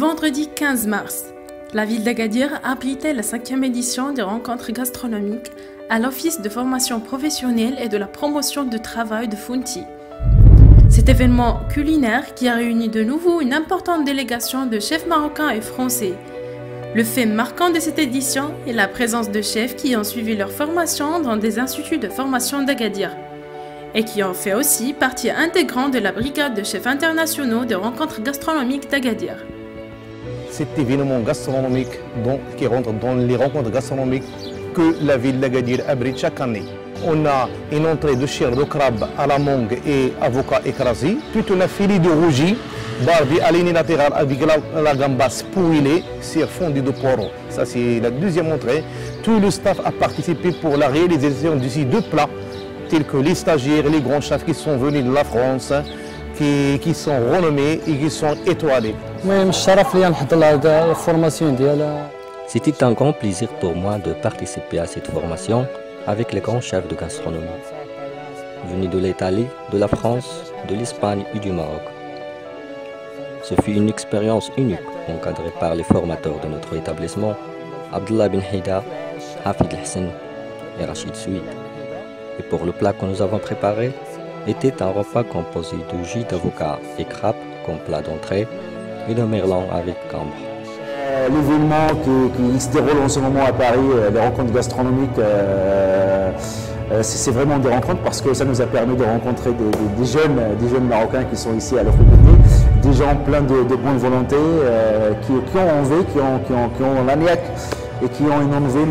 vendredi 15 mars, la ville d'Agadir abritait la 5e édition des rencontres gastronomiques à l'Office de formation professionnelle et de la promotion du travail de Founti. Cet événement culinaire qui a réuni de nouveau une importante délégation de chefs marocains et français. Le fait marquant de cette édition est la présence de chefs qui ont suivi leur formation dans des instituts de formation d'Agadir et qui ont fait aussi partie intégrante de la brigade de chefs internationaux des rencontres gastronomiques d'Agadir. Cet événement gastronomique qui rentre dans les rencontres gastronomiques que la ville d'Agadir abrite chaque année. On a une entrée de chair de crabe à la mangue et avocat écrasé, toute une filet de rougi, barbie à ligne latérale avec la gambas poêlée sur fondue de poireaux. Ça c'est la deuxième entrée. Tout le staff a participé pour la réalisation de ces deux plats, tels que les stagiaires, les grands chefs qui sont venus de la France, qui sont renommés et qui sont étoilés. C'était un grand plaisir pour moi de participer à cette formation avec les grands chefs de gastronomie, venus de l'Italie, de la France, de l'Espagne et du Maroc. Ce fut une expérience unique, encadrée par les formateurs de notre établissement, Abdullah Ben Haïda, Hafid Hassan et Rachid Souid. Et pour le plat que nous avons préparé, était un repas composé de jus d'avocat et crabe comme plat d'entrée et de merlan avec cambre. L'événement qui se déroule en ce moment à Paris, les rencontres gastronomiques, c'est vraiment des rencontres parce que ça nous a permis de rencontrer des jeunes Marocains qui sont ici à leur côté, des gens pleins de bonne volonté, qui ont envie, qui ont la niaque et qui ont une envie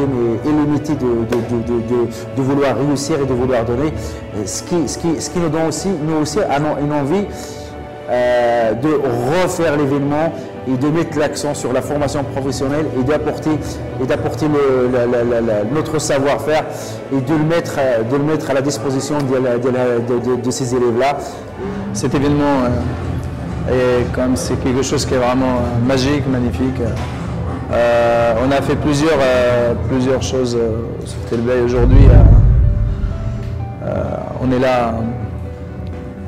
mais illimitée de vouloir réussir et de vouloir donner. Ce qui nous donne aussi, nous aussi, une envie de refaire l'événement et de mettre l'accent sur la formation professionnelle et d'apporter notre savoir-faire et de le mettre à la disposition de ces élèves-là. Cet événement c'est quelque chose qui est vraiment magique, magnifique. On a fait plusieurs choses sur Telbey aujourd'hui. On est là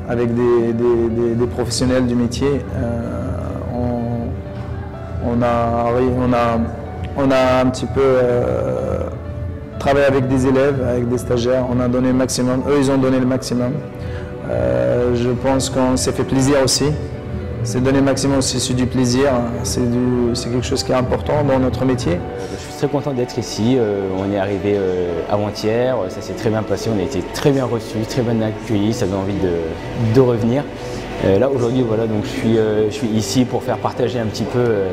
avec des professionnels du métier. On a un petit peu travaillé avec des élèves, avec des stagiaires. On a donné le maximum. Eux, ils ont donné le maximum. Je pense qu'on s'est fait plaisir aussi. C'est donner le maximum aussi sur du plaisir. C'est quelque chose qui est important dans notre métier. Je suis très content d'être ici. On est arrivé avant-hier. Ça s'est très bien passé. On a été très bien reçus, très bien accueillis. Ça donne envie de revenir. Là aujourd'hui, voilà, donc je suis ici pour faire partager un petit peu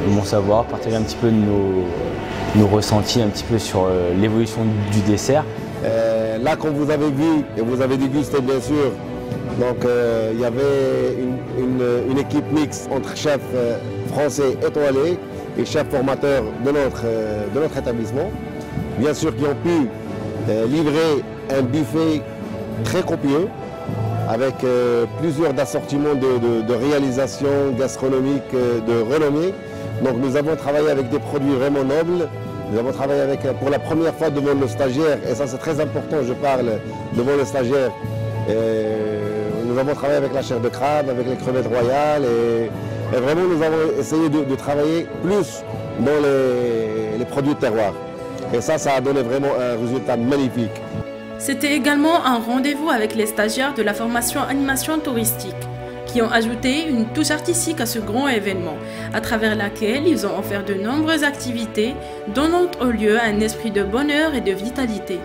mon savoir, partager un petit peu nos ressentis un petit peu sur l'évolution du dessert. Là, comme vous avez vu et vous avez dégusté bien sûr, donc il y avait une équipe mixte entre chefs français étoilés et chefs formateurs de notre établissement, bien sûr qui ont pu livrer un buffet très copieux, avec plusieurs assortiments de réalisations gastronomiques de renommée. Donc nous avons travaillé avec des produits vraiment nobles. Nous avons travaillé pour la première fois devant nos stagiaires, et ça c'est très important, je parle devant les stagiaires. Nous avons travaillé avec la chair de crabe, avec les crevettes royales, et vraiment nous avons essayé de travailler plus dans les produits de terroir. Et ça a donné vraiment un résultat magnifique. C'était également un rendez-vous avec les stagiaires de la formation animation touristique, qui ont ajouté une touche artistique à ce grand événement, à travers laquelle ils ont offert de nombreuses activités, donnant au lieu un esprit de bonheur et de vitalité.